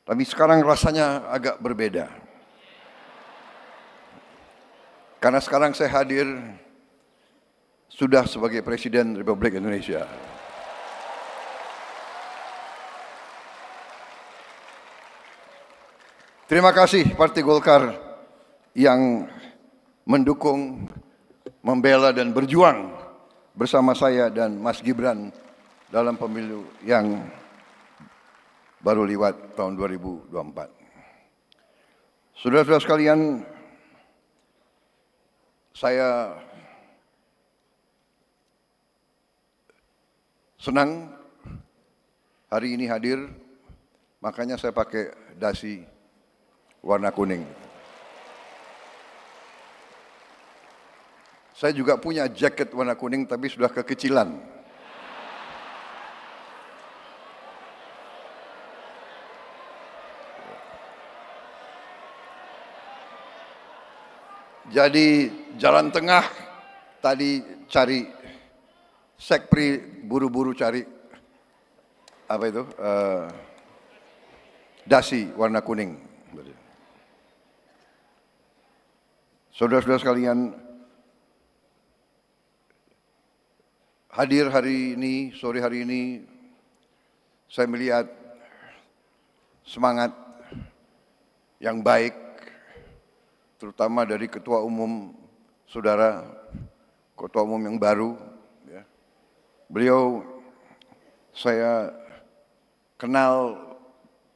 Tapi sekarang rasanya agak berbeda. Karena sekarang saya hadir sudah sebagai Presiden Republik Indonesia. Terima kasih Partai Golkar yang mendukung, membela dan berjuang bersama saya dan Mas Gibran dalam pemilu yang baru lewat tahun 2024. Saudara-saudara sekalian, saya senang hari ini hadir, makanya saya pakai dasi warna kuning. Saya juga punya jaket warna kuning tapi sudah kekecilan. Jadi jalan tengah tadi cari sekpri, buru-buru cari apa itu dasi warna kuning. Saudara-saudara sekalian, hadir hari ini, sore hari ini, saya melihat semangat yang baik, terutama dari Ketua Umum Saudara, Ketua Umum yang baru. Ya. Beliau saya kenal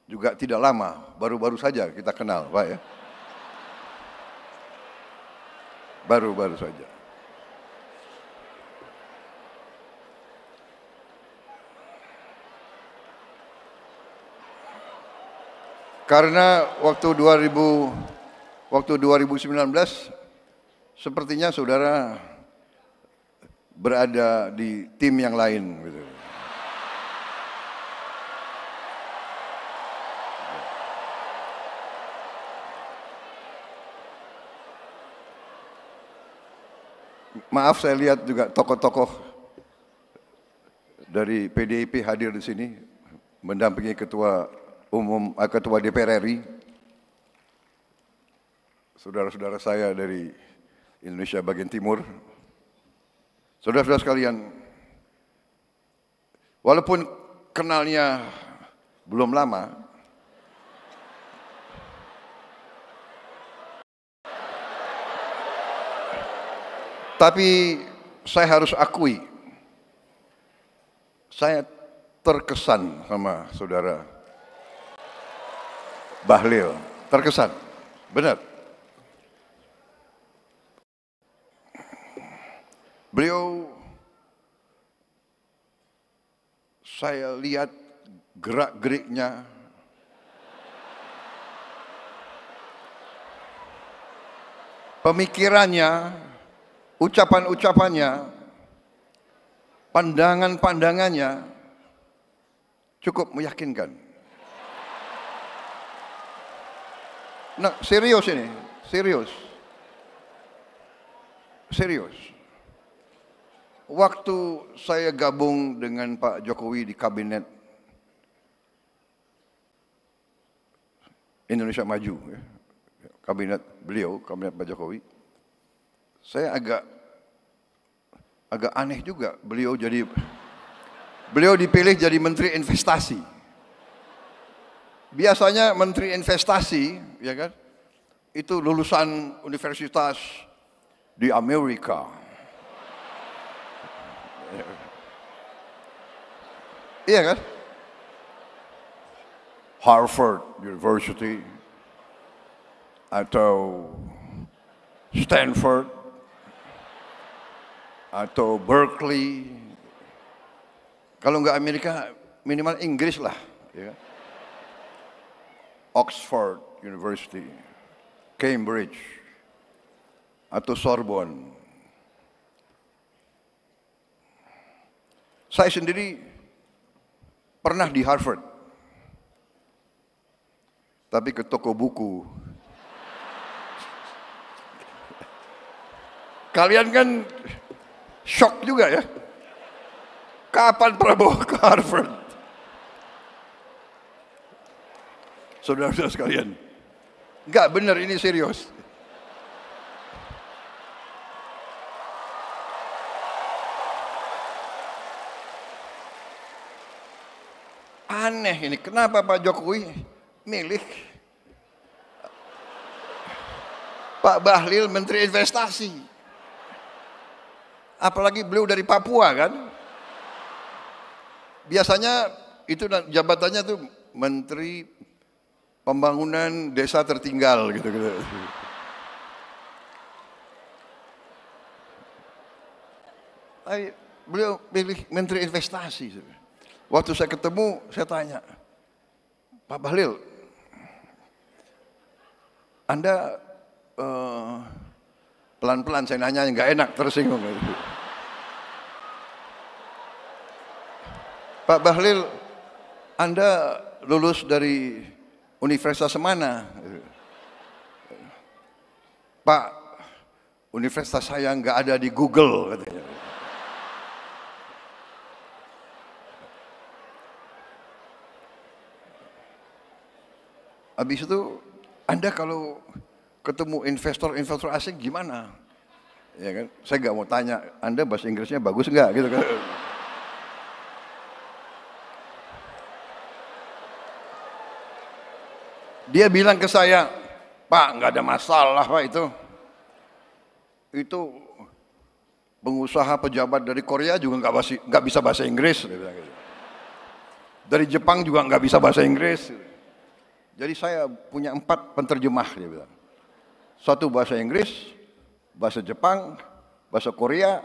juga tidak lama, baru-baru saja kita kenal, Pak ya. Baru-baru saja. Karena waktu 2019 sepertinya saudara berada di tim yang lain gitu. Maaf, saya lihat juga tokoh-tokoh dari PDIP hadir di sini mendampingi Ketua DPR RI. Saudara-saudara saya dari Indonesia bagian timur. Saudara-saudara sekalian, walaupun kenalnya belum lama, tapi saya harus akui, saya terkesan sama saudara Bahlil, terkesan, benar. Beliau, saya lihat gerak-geriknya, pemikirannya, ucapan-ucapannya, pandangan-pandangannya cukup meyakinkan. Nah, serius ini, serius. Waktu saya gabung dengan Pak Jokowi di kabinet Indonesia Maju, ya, kabinet beliau, kabinet Pak Jokowi, saya agak aneh juga beliau dipilih jadi Menteri Investasi. Biasanya Menteri Investasi, ya kan, itu lulusan universitas di Amerika. Iya kan? Harvard University atau Stanford atau Berkeley. Kalau nggak Amerika, minimal Inggris lah. Ya. Oxford University, Cambridge, atau Sorbonne. Saya sendiri pernah di Harvard, tapi ke toko buku. Kalian kan shock juga ya. Kapan Prabowo ke Harvard? saudara-saudara sekalian. Enggak benar, ini serius. Aneh ini, kenapa Pak Jokowi milih Pak Bahlil Menteri Investasi? Apalagi beliau dari Papua kan? Biasanya itu jabatannya tuh Menteri Pembangunan Desa Tertinggal gitu. Beliau pilih Menteri Investasi. Waktu saya ketemu, saya tanya, Pak Bahlil, Anda pelan-pelan saya nanya, nggak enak, tersinggung. Pak Bahlil, Anda lulus dari universitas mana? Pak, universitas saya nggak ada di Google, katanya. Habis itu, Anda kalau ketemu investor asing gimana? Ya kan? Saya nggak mau tanya, Anda bahasa Inggrisnya bagus nggak? Gitu kan? Dia bilang ke saya, Pak, nggak ada masalah Pak itu. Itu pengusaha pejabat dari Korea juga nggak bisa bahasa Inggris. Dia bilang gitu. Dari Jepang juga nggak bisa bahasa Inggris. Jadi saya punya 4 penterjemah, dia bilang. 1 bahasa Inggris, bahasa Jepang, bahasa Korea,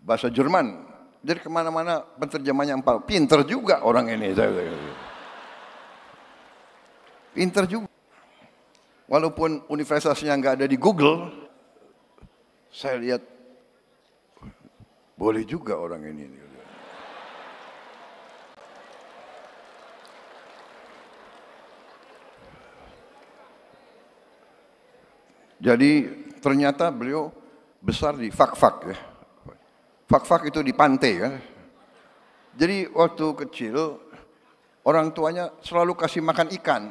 bahasa Jerman. Jadi kemana-mana penterjemahnya 4. Pinter juga orang ini. Pinter juga. Walaupun universitasnya nggak ada di Google, saya lihat boleh juga orang ini. Jadi ternyata beliau besar di Fak-Fak ya. Fak-Fak itu di pantai kan. Jadi waktu kecil orang tuanya selalu kasih makan ikan.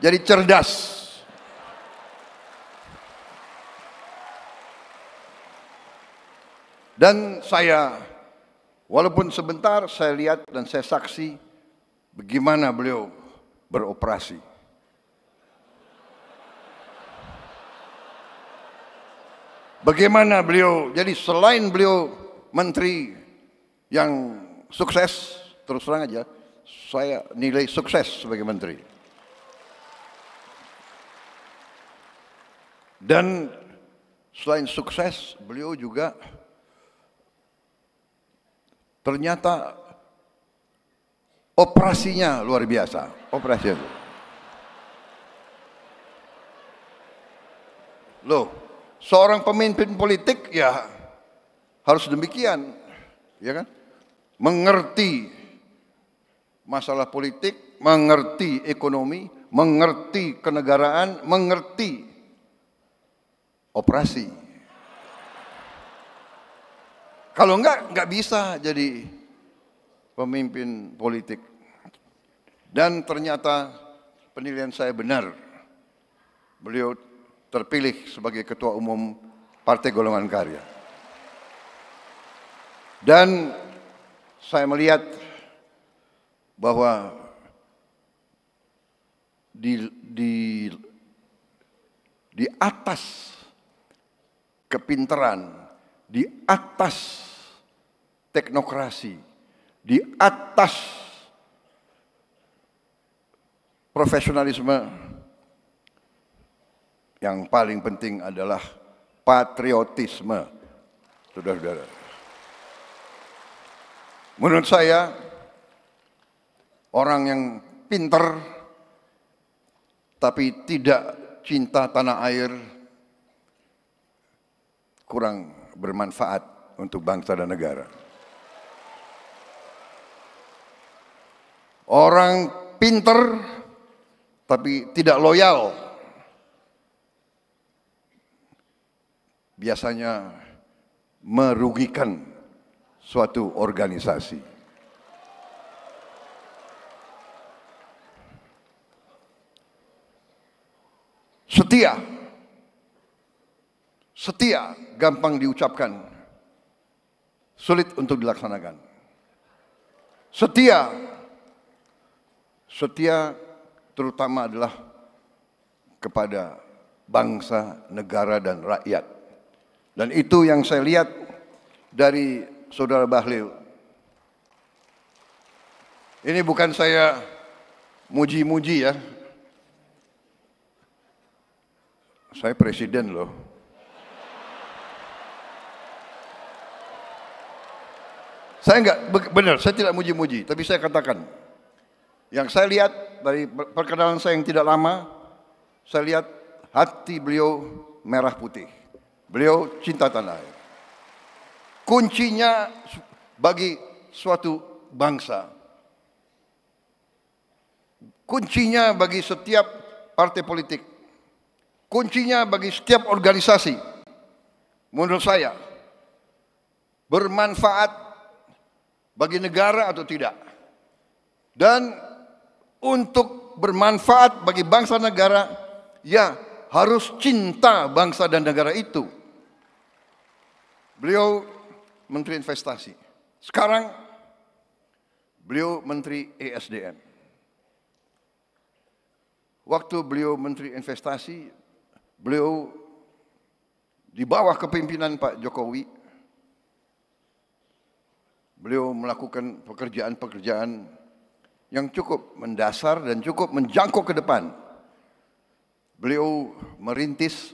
Jadi cerdas. Dan saya walaupun sebentar saya lihat dan saya saksi bagaimana beliau beroperasi. Bagaimana beliau, jadi selain beliau menteri yang sukses, terus terang aja, saya nilai sukses sebagai menteri. Dan selain sukses, beliau juga ternyata operasinya luar biasa. Operasinya. Loh. Seorang pemimpin politik ya harus demikian, ya kan? Mengerti masalah politik, mengerti ekonomi, mengerti kenegaraan, mengerti operasi. Kalau enggak bisa jadi pemimpin politik. Dan ternyata penilaian saya benar. Beliau terpilih sebagai Ketua Umum Partai Golongan Karya. Dan saya melihat bahwa di atas kepintaran, di atas teknokrasi, di atas profesionalisme, yang paling penting adalah patriotisme, saudara-saudara. Menurut saya, orang yang pintar tapi tidak cinta tanah air kurang bermanfaat untuk bangsa dan negara. Orang pintar tapi tidak loyal biasanya merugikan suatu organisasi. Setia. Setia gampang diucapkan, sulit untuk dilaksanakan. Setia. Setia terutama adalah kepada bangsa, negara, dan rakyat. Dan itu yang saya lihat dari Saudara Bahlil. Ini bukan saya muji-muji ya. Saya presiden loh. Saya enggak, benar, saya tidak muji-muji, tapi saya katakan, yang saya lihat dari perkenalan saya yang tidak lama, saya lihat hati beliau merah putih. Beliau cinta tanah air. Kuncinya bagi suatu bangsa, kuncinya bagi setiap partai politik, kuncinya bagi setiap organisasi, menurut saya, bermanfaat bagi negara atau tidak. Dan untuk bermanfaat bagi bangsa negara, ya harus cinta bangsa dan negara itu. Beliau Menteri Investasi. Sekarang beliau Menteri ESDM. Waktu beliau Menteri Investasi, beliau di bawah kepemimpinan Pak Jokowi, beliau melakukan pekerjaan-pekerjaan yang cukup mendasar dan cukup menjangkau ke depan. Beliau merintis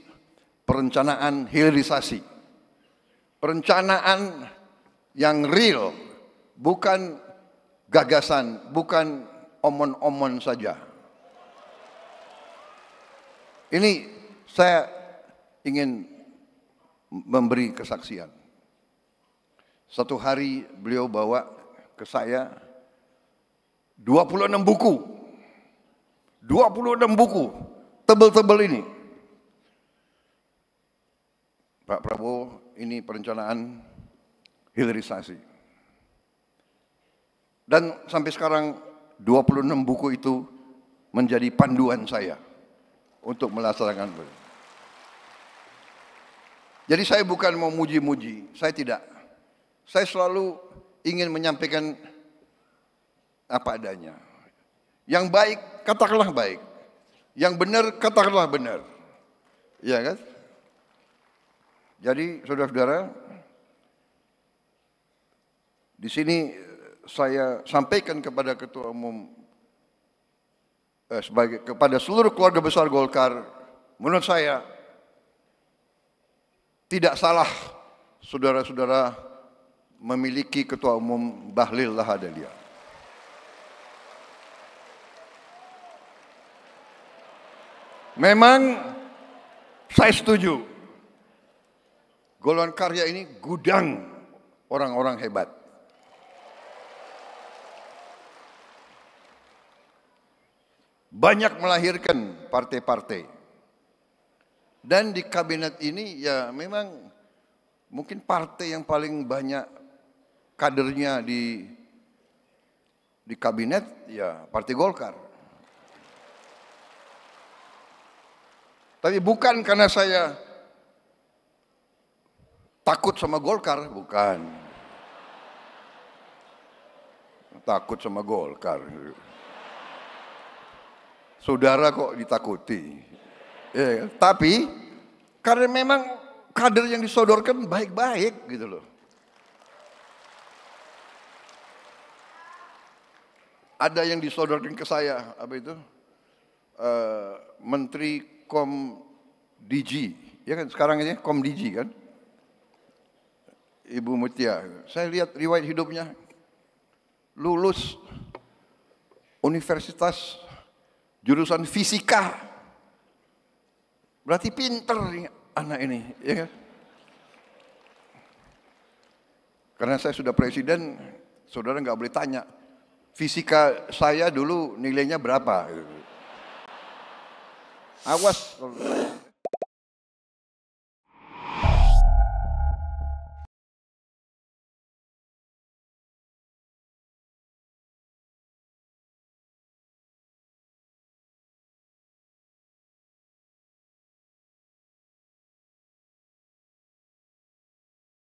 perencanaan hilirisasi. Perencanaan yang real, bukan gagasan, bukan omon-omon saja. Ini saya ingin memberi kesaksian. Satu hari beliau bawa ke saya 26 buku. 26 buku, tebel-tebel ini. Pak Prabowo, ini perencanaan hilirisasi. Dan sampai sekarang 26 buku itu menjadi panduan saya untuk melaksanakan. Jadi saya bukan mau muji-muji, saya tidak. Saya selalu ingin menyampaikan apa adanya. Yang baik, katakanlah baik. Yang benar, katakanlah benar. Iya kan? Jadi, saudara-saudara, di sini saya sampaikan kepada Ketua Umum, kepada seluruh keluarga besar Golkar, menurut saya, tidak salah saudara-saudara memiliki Ketua Umum Bahlil Lahadalia. Memang saya setuju, golongan karya ini gudang orang-orang hebat. Banyak melahirkan partai-partai. Dan di kabinet ini ya memang mungkin partai yang paling banyak kadernya di kabinet ya Partai Golkar. Tapi bukan karena saya takut sama Golkar, bukan. Takut sama Golkar. Saudara kok ditakuti. Ya, tapi karena memang kader yang disodorkan baik-baik gitu loh. Ada yang disodorkan ke saya, apa itu? Menteri Komdigi, ya kan sekarang ini Komdigi kan? Ibu Mutia. Saya lihat riwayat hidupnya, lulus universitas jurusan fisika. Berarti pinter nih anak ini, ya kan? Karena saya sudah presiden, saudara nggak boleh tanya, fisika saya dulu nilainya berapa? Awas.